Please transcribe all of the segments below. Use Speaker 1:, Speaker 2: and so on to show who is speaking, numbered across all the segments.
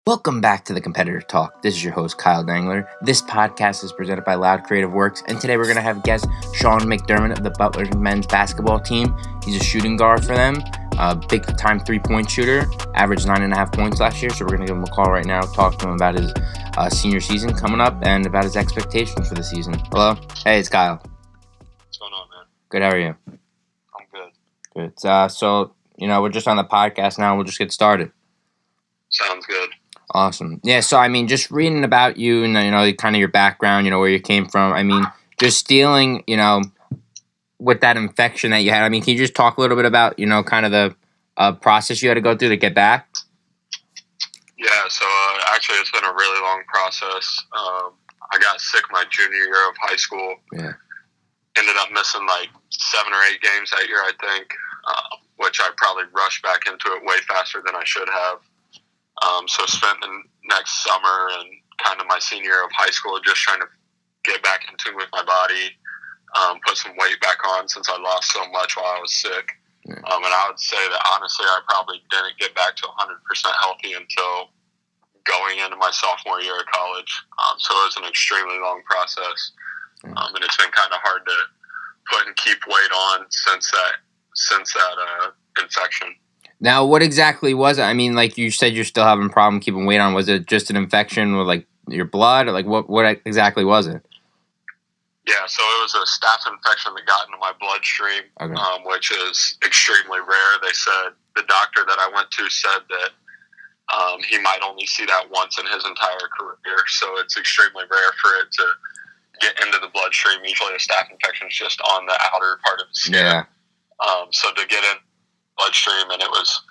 Speaker 1: Welcome back to the Competitor Talk. This is your host, Kyle Dangler. This podcast is presented by Loud Creative Works, and today we're going to have guest Sean McDermott of the Butler men's basketball team. He's a shooting guard for them, a big-time three-point shooter, averaged 9.5 points last year, so we're going to give him a call right now, talk to him about his senior season coming up and about his expectations for the season. Hello? Hey, it's Kyle.
Speaker 2: What's going on, man?
Speaker 1: Good, how are you?
Speaker 2: I'm good.
Speaker 1: Good. So, we're just on the podcast now. We'll just get started.
Speaker 2: Sounds good.
Speaker 1: Awesome. Yeah, so, just reading about you and, kind of your background, where you came from. Just dealing, with that infection that you had. Can you just talk a little bit about, kind of the process you had to go through to get back?
Speaker 2: Yeah, so actually it's been a really long process. I got sick my junior year of high school.
Speaker 1: Yeah.
Speaker 2: Ended up missing like 7 or 8 games that year, I think, which I probably rushed back into it way faster than I should have. So spent the next summer and kind of my senior year of high school just trying to get back in tune with my body, put some weight back on since I lost so much while I was sick.
Speaker 1: Yeah.
Speaker 2: And I would say that honestly I probably didn't get back to 100% healthy until going into my sophomore year of college. So it was an extremely long process. And it's been kind of hard to put and keep weight on since that infection.
Speaker 1: Now, what exactly was it? Like you said, you're still having a problem keeping weight on. Was it just an infection with, like, your blood? Or, like, what exactly was it?
Speaker 2: Yeah, so it was a staph infection that got into my bloodstream,
Speaker 1: Okay.
Speaker 2: Which is extremely rare. They said, the doctor that I went to said that he might only see that once in his entire career. So it's extremely rare for it to get into the bloodstream. Usually a staph infection is just on the outer part of the skin.
Speaker 1: Yeah.
Speaker 2: So to get in bloodstream, and it was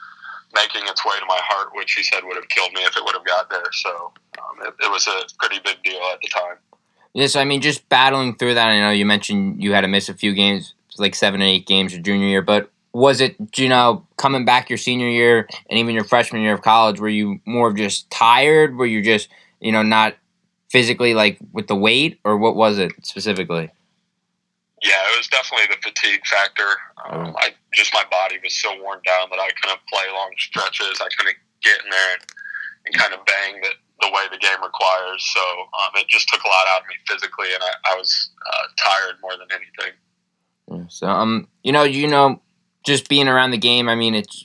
Speaker 2: making its way to my heart, which he said would have killed me if it would have got there. So it was a pretty big deal at the time.
Speaker 1: Yes, just battling through that. I know you mentioned you had to miss a few games, like 7 or 8 games your junior year, but was it, coming back your senior year and even your freshman year of college, were you more of just tired? Were you just, not physically, like, with the weight, or what was it specifically?
Speaker 2: Yeah, it was definitely the fatigue factor. My body was so worn down that I couldn't play long stretches. I couldn't get in there and kind of bang the way the game requires. So it just took a lot out of me physically, and I was tired more than anything.
Speaker 1: Yeah, so, just being around the game, it's,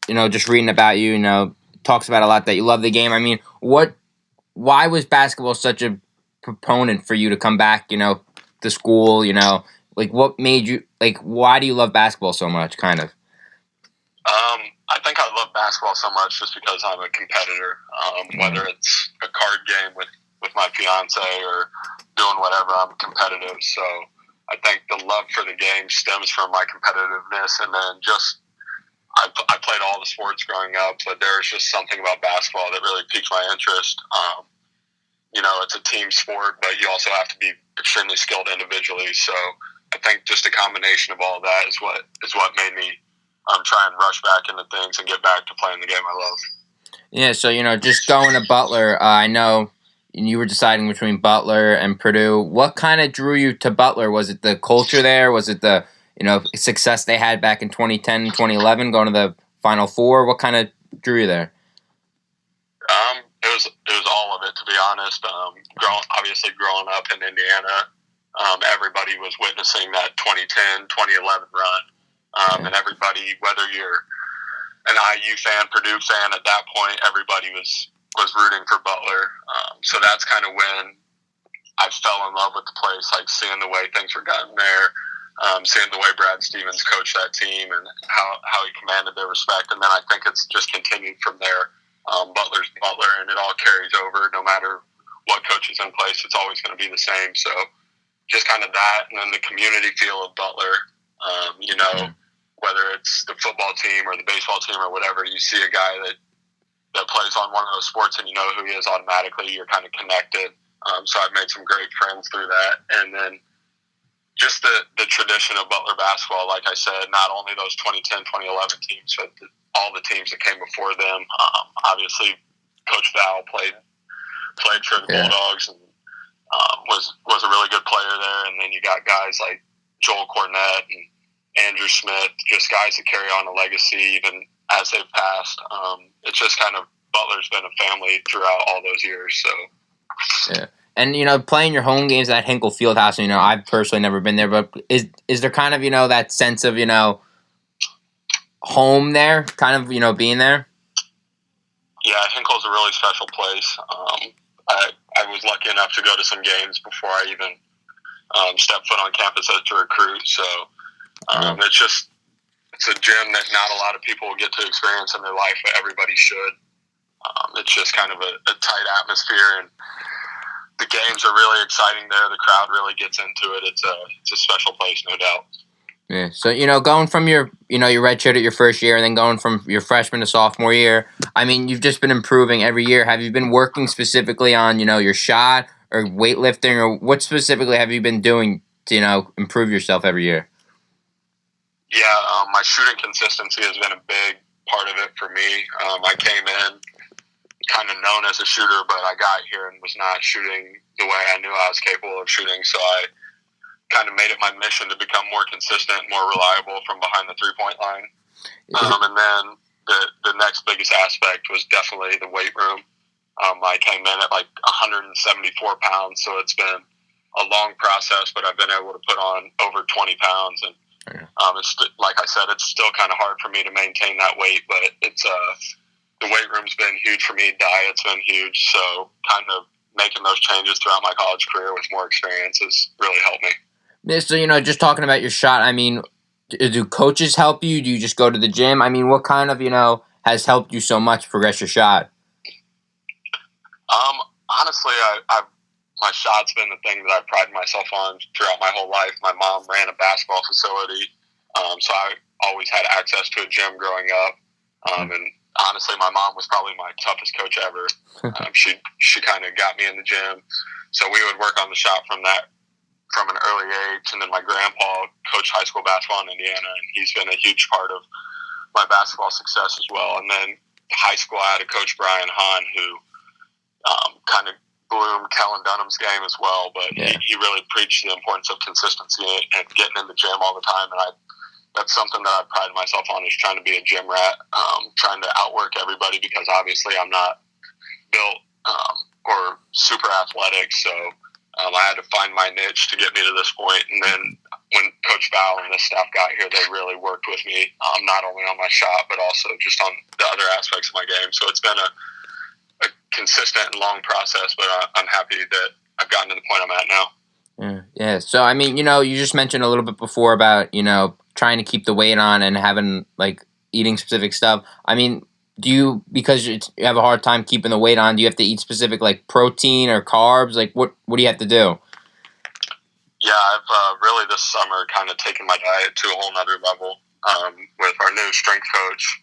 Speaker 1: just reading about you, talks about a lot that you love the game. Why was basketball such a proponent for you to come back, to school, Like, what made you, why do you love basketball so much, kind of?
Speaker 2: I think I love basketball so much just because I'm a competitor. Whether it's a card game with my fiance or doing whatever, I'm competitive. So I think the love for the game stems from my competitiveness. And then I played all the sports growing up, but there's just something about basketball that really piqued my interest. It's a team sport, but you also have to be extremely skilled individually. So I think just a combination of all that is what made me try and rush back into things and get back to playing the game I love.
Speaker 1: Yeah, so, just going to Butler, I know you were deciding between Butler and Purdue. What kind of drew you to Butler? Was it the culture there? Was it the, success they had back in 2010 and 2011, going to the Final Four? What kind of drew you there?
Speaker 2: It was all of it, to be honest. Obviously growing up in Indiana, everybody was witnessing that 2010, 2011 run. And everybody, whether you're an IU fan, Purdue fan, at that point, everybody was rooting for Butler. So that's kind of when I fell in love with the place, like seeing the way things were gotten there, seeing the way Brad Stevens coached that team and how he commanded their respect. And then I think it's just continued from there. Butler's Butler, and it all carries over no matter what coach is in place. It's always going to be the same. So just kind of that, and then the community feel of Butler, whether it's the football team or the baseball team or whatever, you see a guy that plays on one of those sports and you know who he is automatically. You're kind of connected. So I've made some great friends through that. And then just the tradition of Butler basketball, like I said, not only those 2010, 2011 teams, but all the teams that came before them. Obviously, Coach Val played for the Bulldogs and was a really good player there. And then you got guys like Joel Cornette and Andrew Smith, just guys that carry on a legacy even as they've passed. It's just kind of Butler's been a family throughout all those years. So
Speaker 1: yeah. And, playing your home games at Hinkle Fieldhouse, I've personally never been there, but is there kind of, that sense of, home there, kind of, being there?
Speaker 2: Yeah, Hinkle's a really special place. I was lucky enough to go to some games before I even stepped foot on campus as a recruit. So it's a gym that not a lot of people get to experience in their life, but everybody should. It's just kind of a tight atmosphere, and the games are really exciting there. The crowd really gets into it. It's a special place, no doubt.
Speaker 1: Yeah. So, going from your redshirt at your first year and then going from your freshman to sophomore year, I mean, you've just been improving every year. Have you been working specifically on, your shot or weightlifting, or what specifically have you been doing to, improve yourself every year?
Speaker 2: Yeah, my shooting consistency has been a big part of it for me. I came in kind of known as a shooter, but I got here and was not shooting the way I knew I was capable of shooting, so I kind of made it my mission to become more consistent, more reliable from behind the three-point line. And then the next biggest aspect was definitely the weight room. I came in at like 174 pounds, so it's been a long process, but I've been able to put on over 20 pounds. And it's like I said, it's still kind of hard for me to maintain that weight, but it's the weight room's been huge for me. Diet's been huge, so kind of making those changes throughout my college career with more experience has really helped me.
Speaker 1: Yeah, so, just talking about your shot, I mean, do coaches help you? Do you just go to the gym? I mean, what kind of, has helped you so much progress your shot?
Speaker 2: Honestly, my shot's been the thing that I've prided myself on throughout my whole life. My mom ran a basketball facility, so I always had access to a gym growing up. And honestly, my mom was probably my toughest coach ever. She kind of got me in the gym, so we would work on the shot from an early age. And then my grandpa coached high school basketball in Indiana, and he's been a huge part of my basketball success as well. And then high school, I had a coach, Brian Hahn, who kind of bloomed Kellen Dunham's game as well. But he really preached the importance of consistency and getting in the gym all the time. And that's something that I pride myself on, is trying to be a gym rat, trying to outwork everybody, because obviously I'm not built or super athletic. So I had to find my niche to get me to this point. And then when Coach Val and this staff got here, they really worked with me, not only on my shot, but also just on the other aspects of my game. So it's been a consistent and long process, but I'm happy that I've gotten to the point I'm at now.
Speaker 1: Yeah. So, I mean, you just mentioned a little bit before about, trying to keep the weight on and having, like, eating specific stuff. I mean, because you have a hard time keeping the weight on, do you have to eat specific, like, protein or carbs? Like, what do you have to do?
Speaker 2: Yeah, I've really this summer kind of taken my diet to a whole nother level with our new strength coach,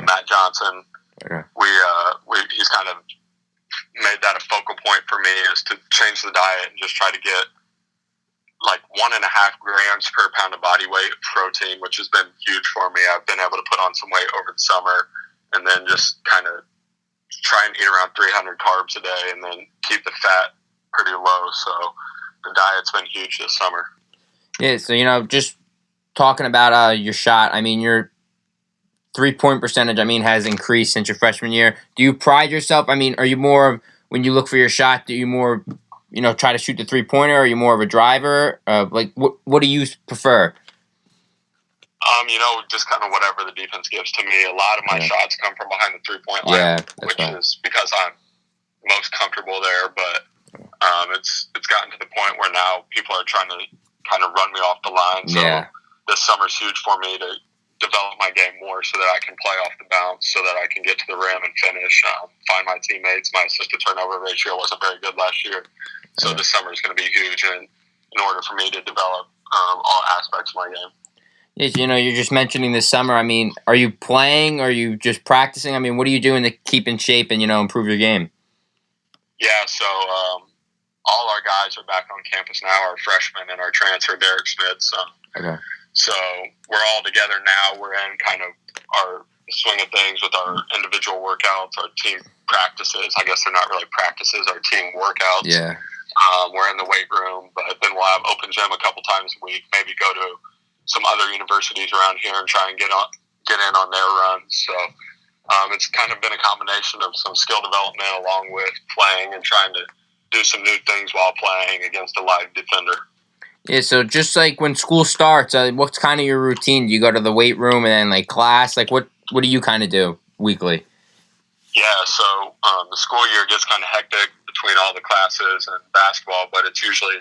Speaker 2: Matt Johnson.
Speaker 1: Okay.
Speaker 2: He's kind of made that a focal point for me, is to change the diet and just try to get like 1.5 grams per pound of body weight of protein, which has been huge for me. I've been able to put on some weight over the summer, and then just kind of try and eat around 300 carbs a day, and then keep the fat pretty low. So the diet's been huge this summer.
Speaker 1: Yeah, so, just talking about your shot, I mean, your 3-point percentage, I mean, has increased since your freshman year. Do you pride yourself? I mean, are you more, when you look for your shot, do you more, try to shoot the 3-pointer? Are you more of a driver? Like, what do you prefer?
Speaker 2: Just kind of whatever the defense gives to me. A lot of my shots come from behind the 3-point line, which is because I'm most comfortable there. But it's gotten to the point where now people are trying to kind of run me off the line. So this summer's huge for me to develop my game more, so that I can play off the bounce, so that I can get to the rim and finish, find my teammates. My assist-to-turnover ratio wasn't very good last year, so this summer is going to be huge in order for me to develop all aspects of my game.
Speaker 1: Yes, you're just mentioning this summer. I mean, are you playing? Are you just practicing? I mean, what are you doing to keep in shape and, improve your game?
Speaker 2: Yeah, so all our guys are back on campus now, our freshmen and our transfer, Derek Smith. So we're all together now. We're in kind of our swing of things with our individual workouts, our team practices. I guess they're not really practices, our team workouts.
Speaker 1: Yeah.
Speaker 2: We're in the weight room, but then we'll have open gym a couple times a week, maybe go to some other universities around here and try and get in on their runs. So It's kind of been a combination of some skill development along with playing and trying to do some new things while playing against a live defender.
Speaker 1: Yeah, so just like when school starts, what's kind of your routine? Do you go to the weight room and then like class? Like what do you kind of do weekly?
Speaker 2: Yeah, so the school year gets kind of hectic between all the classes and basketball, but it's usually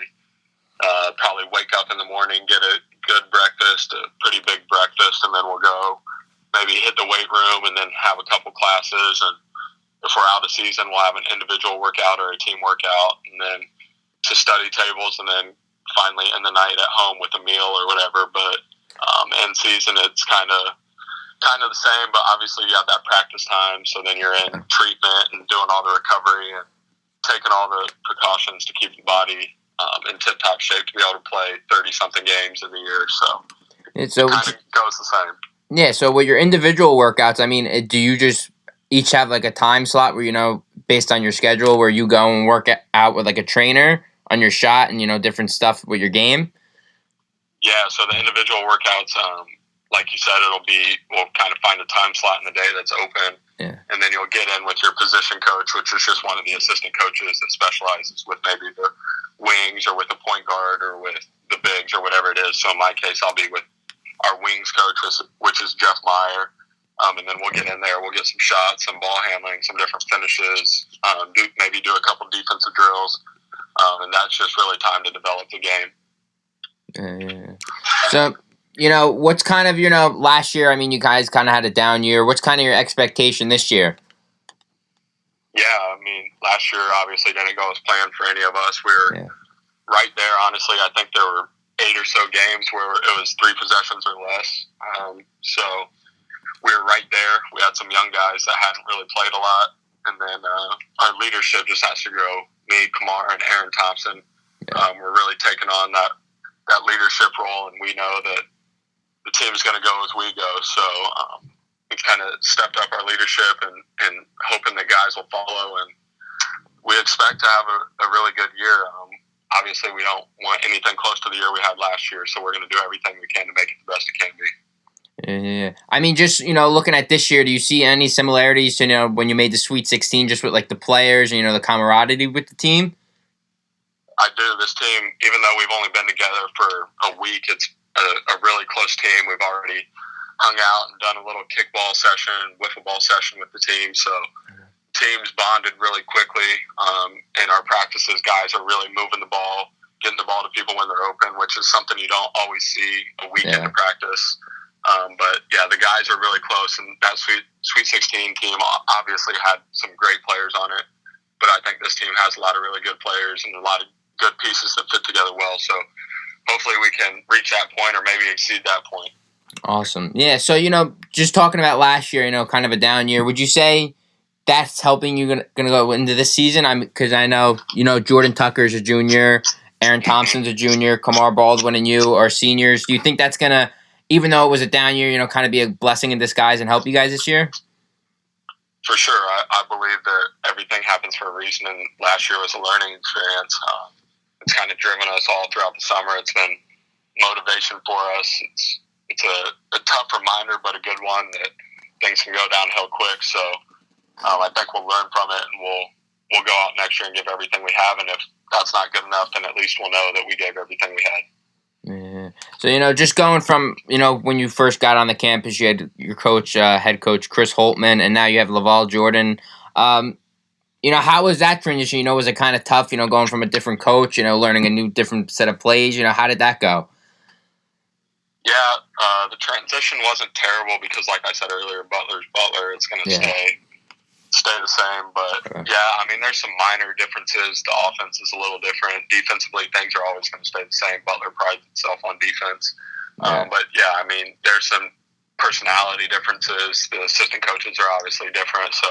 Speaker 2: probably wake up in the morning, get a good breakfast, a pretty big breakfast, and then we'll go maybe hit the weight room and then have a couple classes. And if we're out of season, we'll have an individual workout or a team workout, and then to study tables, and then finally end the night at home with a meal or whatever. But in season, it's kind of the same, but obviously you have that practice time, so then you're in treatment and doing all the recovery and taking all the precautions to keep the body in tip-top shape to be able to play 30-something games in the year. So it kind of goes the same.
Speaker 1: Yeah, so with your individual workouts, I mean, do you just each have like a time slot where, based on your schedule, where you go and work out with like a trainer on your shot and, different stuff with your game?
Speaker 2: Yeah, so the individual workouts, like you said, we'll kind of find a time slot in the day that's open.
Speaker 1: Yeah.
Speaker 2: And then you'll get in with your position coach, which is just one of the assistant coaches that specializes with maybe the wings or with the point guard or with the bigs or whatever it is. So in my case, I'll be with our wings coach, which is Jeff Meyer. And then we'll get in there. We'll get some shots, some ball handling, some different finishes, maybe do a couple defensive drills. And that's just really time to develop the game.
Speaker 1: So, what's kind of, last year, I mean, you guys kind of had a down year. What's kind of your expectation this year?
Speaker 2: Yeah, I mean, last year obviously didn't go as planned for any of us. We were right there, honestly. I think there were 8 or so games where it was 3 possessions or less. So we were right there. We had some young guys that hadn't really played a lot. And then our leadership just has to grow. Me, Kamar, and Aaron Thompson, we're really taking on that leadership role, and we know that the team's going to go as we go. So we've kind of stepped up our leadership and hoping that guys will follow. And we expect to have a really good year. Obviously, we don't want anything close to the year we had last year, so we're going to do everything we can to make it the best it can be.
Speaker 1: Yeah. I mean, just, looking at this year, do you see any similarities to, when you made the Sweet 16, just with, like, the players and, the camaraderie with the team?
Speaker 2: I do. This team, even though we've only been together for a week, it's a really close team. We've already hung out and done a little kickball session, wiffle ball session with the team. So teams bonded really quickly. In our practices, guys are really moving the ball, getting the ball to people when they're open, which is something you don't always see a week into practice. But, yeah, the guys are really close. And that Sweet 16 team obviously had some great players on it. But I think this team has a lot of really good players and a lot of good pieces that fit together well. So hopefully we can reach that point or maybe exceed that point.
Speaker 1: Awesome. Yeah, so, just talking about last year, kind of a down year, would you say that's helping you gonna go into this season? Because I know, Jordan Tucker's a junior, Aaron Thompson's a junior, Kamar Baldwin and you are seniors. Do you think that's going to, even though it was a down year, kind of be a blessing in disguise and help you guys this year?
Speaker 2: For sure. I believe that everything happens for a reason, and last year was a learning experience. It's kind of driven us all throughout the summer. It's been motivation for us. It's a tough reminder, but a good one that things can go downhill quick. So I think we'll learn from it, and we'll go out next year and give everything we have. And if that's not good enough, then at least we'll know that we gave everything we had.
Speaker 1: Yeah. So, just going from, when you first got on the campus, you had your coach, head coach, Chris Holtman, and now you have Laval Jordan. How was that transition? Was it kind of tough, going from a different coach, learning a new different set of plays? How did that go?
Speaker 2: Yeah, the transition wasn't terrible because, like I said earlier, Butler's Butler. It's going to stay the same. But, yeah, I mean, there's some minor differences. The offense is a little different. Defensively, things are always going to stay the same. Butler prides itself on defense. But, yeah, I mean, there's some personality differences. The assistant coaches are obviously different. So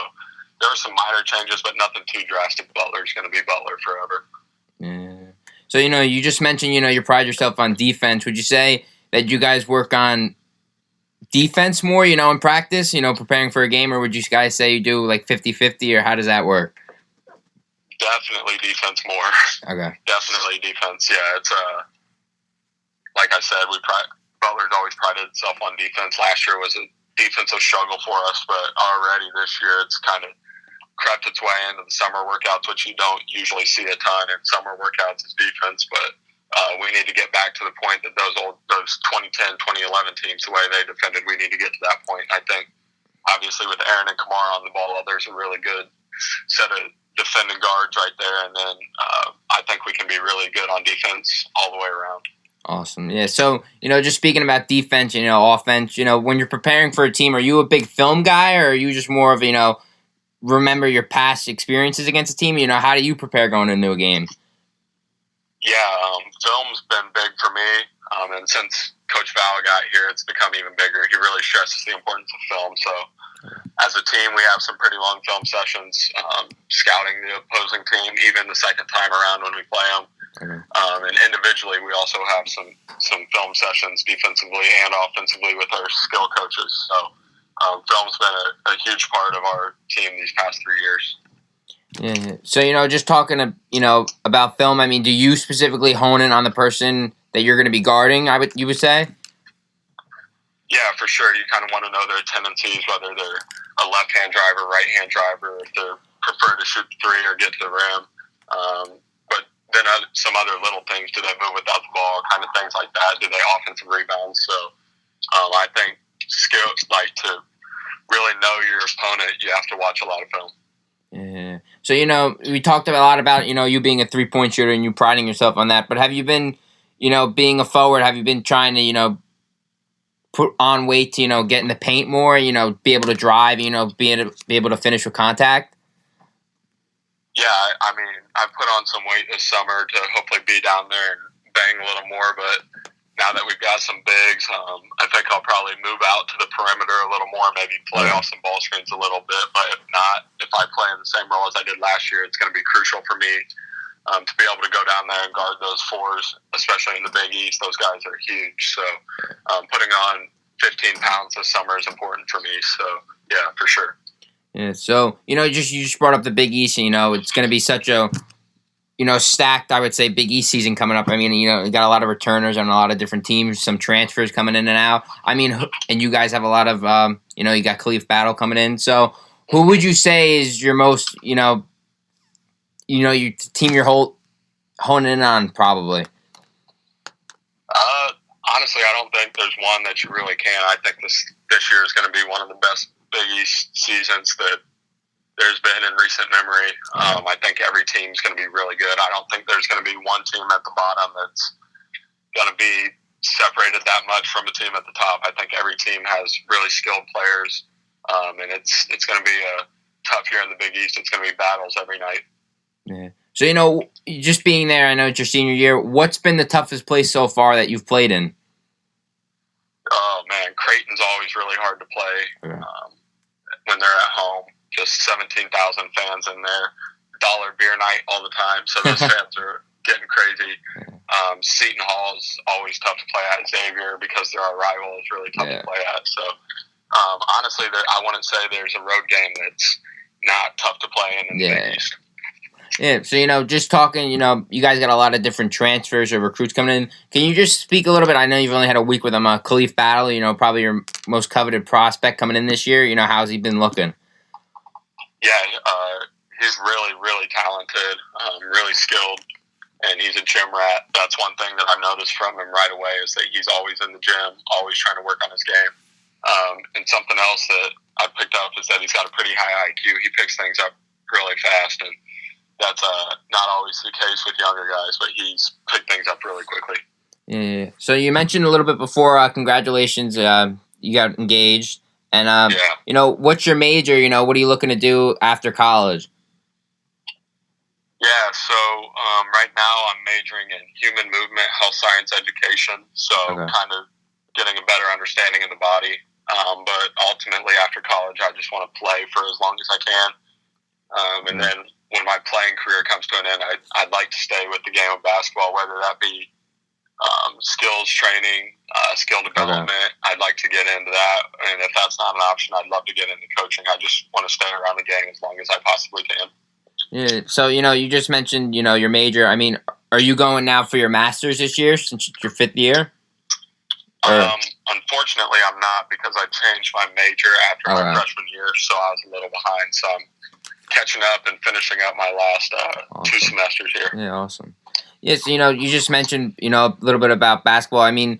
Speaker 2: there were some minor changes, but nothing too drastic. Butler's going to be Butler forever.
Speaker 1: Yeah. So, you just mentioned, you pride yourself on defense. Would you say that you guys work on defense more, in practice, preparing for a game, or would you guys say you do like 50-50, or how does that work?
Speaker 2: Definitely defense more.
Speaker 1: Okay.
Speaker 2: Definitely defense. Yeah, it's like I said, Butler's always prided itself on defense. Last year was a defensive struggle for us, but already this year it's kind of crept its way into the summer workouts, which you don't usually see a ton in summer workouts as defense. But we need to get back to the point that those 2010, 2011 teams, the way they defended, we need to get to that point. I think, obviously, with Aaron and Kamara on the ball, there's a really good set of defending guards right there. And then I think we can be really good on defense all the way around.
Speaker 1: Awesome. Yeah. So, just speaking about defense, offense, when you're preparing for a team, are you a big film guy, or are you just more of, remember your past experiences against a team? How do you prepare going into a game?
Speaker 2: Yeah, film's been big for me. And since Coach Val got here, it's become even bigger. He really stresses the importance of film. So as a team, we have some pretty long film sessions, scouting the opposing team, even the second time around when we play them. And individually, we also have some film sessions defensively and offensively with our skill coaches. So film's been a huge part of our team these past 3 years.
Speaker 1: Yeah. So, just talking about film, I mean, do you specifically hone in on the person that you're going to be guarding, you would say?
Speaker 2: Yeah, for sure. You kind of want to know their tendencies, whether they're a left-hand driver, right-hand driver, if they prefer to shoot the three or get to the rim. But then some other little things. Do they move without the ball? Kind of things like that. Do they offensive rebounds? So I think skills, like to really know your opponent, you have to watch a lot of film.
Speaker 1: Yeah. So, we talked a lot about, you being a three-point shooter and you priding yourself on that. But have you been, being a forward, have you been trying to, put on weight to, get in the paint more, be able to drive, be able to finish with contact?
Speaker 2: Yeah, I mean, I put on some weight this summer to hopefully be down there and bang a little more. But now that we've got some bigs, I think I'll probably move out to the perimeter a little more, maybe play off some ball screens a little bit. But if not, if I play in the same role as I did last year, it's going to be crucial for me to be able to go down there and guard those fours, especially in the Big East. Those guys are huge. So putting on 15 pounds this summer is important for me. So, yeah, for sure.
Speaker 1: Yeah, so, you just brought up the Big East, and, it's going to be such a stacked, I would say, Big East season coming up. I mean, you got a lot of returners on a lot of different teams, some transfers coming in and out. I mean, and you guys have a lot of, you got Khalif Battle coming in. So who would you say is your most, your team you're honing in on probably?
Speaker 2: Honestly, I don't think there's one that you really can. I think this year is going to be one of the best Big East seasons that there's been in recent memory. I think every team's going to be really good. I don't think there's going to be one team at the bottom that's going to be separated that much from a team at the top. I think every team has really skilled players, and it's going to be a tough year in the Big East. It's going to be battles every night.
Speaker 1: Yeah. So, just being there, I know it's your senior year. What's been the toughest place so far that you've played in?
Speaker 2: Oh, man, Creighton's always really hard to play when they're at home. Just 17,000 fans in there. Dollar beer night all the time, so those fans are getting crazy. Seton Hall's always tough to play at. Xavier, because they're our rival, is really tough to play at. So, honestly, I wouldn't say there's a road game that's not tough to play in the Big East.
Speaker 1: Yeah, so, just talking, you guys got a lot of different transfers or recruits coming in. Can you just speak a little bit? I know you've only had a week with him. Khalif Battle, probably your most coveted prospect coming in this year. How's he been looking?
Speaker 2: Yeah, he's really, really talented, really skilled, and he's a gym rat. That's one thing that I've noticed from him right away is that he's always in the gym, always trying to work on his game. And something else that I picked up is that he's got a pretty high IQ. He picks things up really fast, and that's not always the case with younger guys, but he's picked things up really quickly.
Speaker 1: Yeah. So you mentioned a little bit before, congratulations, you got engaged. And, what's your major? What are you looking to do after college?
Speaker 2: Yeah, so right now I'm majoring in human movement, health science education, so kind of getting a better understanding of the body. But ultimately after college, I just want to play for as long as I can. And then when my playing career comes to an end, I'd like to stay with the game of basketball, whether that be skills training, skill development. I'd like to get into that. And if that's not an option, I'd love to get into coaching. I just want to stay around the game as long as I possibly can.
Speaker 1: Yeah. So, you just mentioned, your major. I mean, are you going now for your master's this year since it's your fifth year?
Speaker 2: Unfortunately, I'm not, because I changed my major after my freshman year, so I was a little behind. So I'm catching up and finishing up my last
Speaker 1: awesome.
Speaker 2: 2 semesters here.
Speaker 1: Yeah, awesome. Yes, you just mentioned, a little bit about basketball. I mean,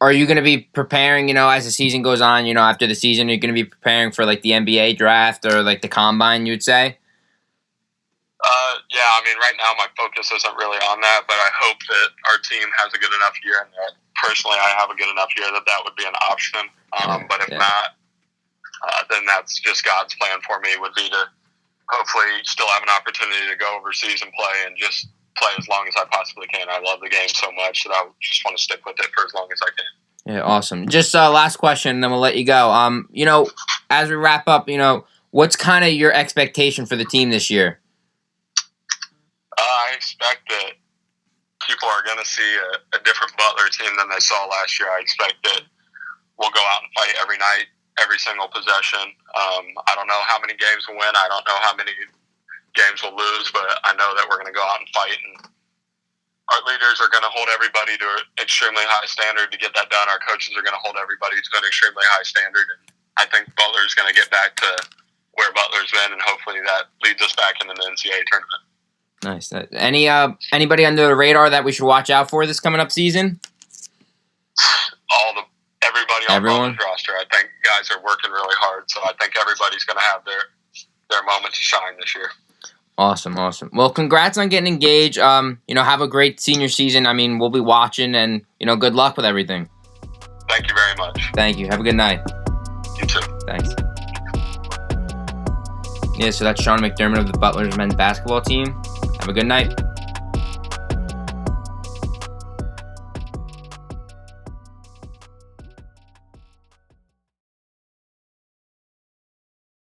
Speaker 1: are you going to be preparing, as the season goes on, after the season, are you going to be preparing for, like, the NBA draft or, like, the combine, you'd say?
Speaker 2: Yeah, I mean, right now my focus isn't really on that, but I hope that our team has a good enough year, and that personally I have a good enough year that would be an option. But if not, then that's just God's plan for me, would be to hopefully still have an opportunity to go overseas and play, and just play as long as I possibly can. I love the game so much that I just want to stick with it for as long as I can.
Speaker 1: Yeah, awesome. Just last question, and then we'll let you go. As we wrap up, what's kind of your expectation for the team this year?
Speaker 2: I expect that people are going to see a different Butler team than they saw last year. I expect that we'll go out and fight every night, every single possession. I don't know how many games we'll win. I don't know how many games we'll lose, but I know that we're going to go out and fight, and our leaders are going to hold everybody to an extremely high standard. To get that done, our coaches are going to hold everybody to an extremely high standard, and I think Butler's going to get back to where Butler's been, and hopefully that leads us back into the NCAA tournament.
Speaker 1: Nice. Anybody under the radar that we should watch out for this coming up season?
Speaker 2: Everybody on Butler's roster. I think guys are working really hard, so I think everybody's going to have their moment to shine this year.
Speaker 1: Awesome. Well, congrats on getting engaged. Have a great senior season. I mean, we'll be watching, and good luck with everything.
Speaker 2: Thank you very much.
Speaker 1: Thank you. Have a good night.
Speaker 2: You too.
Speaker 1: Thanks. Yeah, so that's Sean McDermott of the Butler's men's basketball team. Have a good night.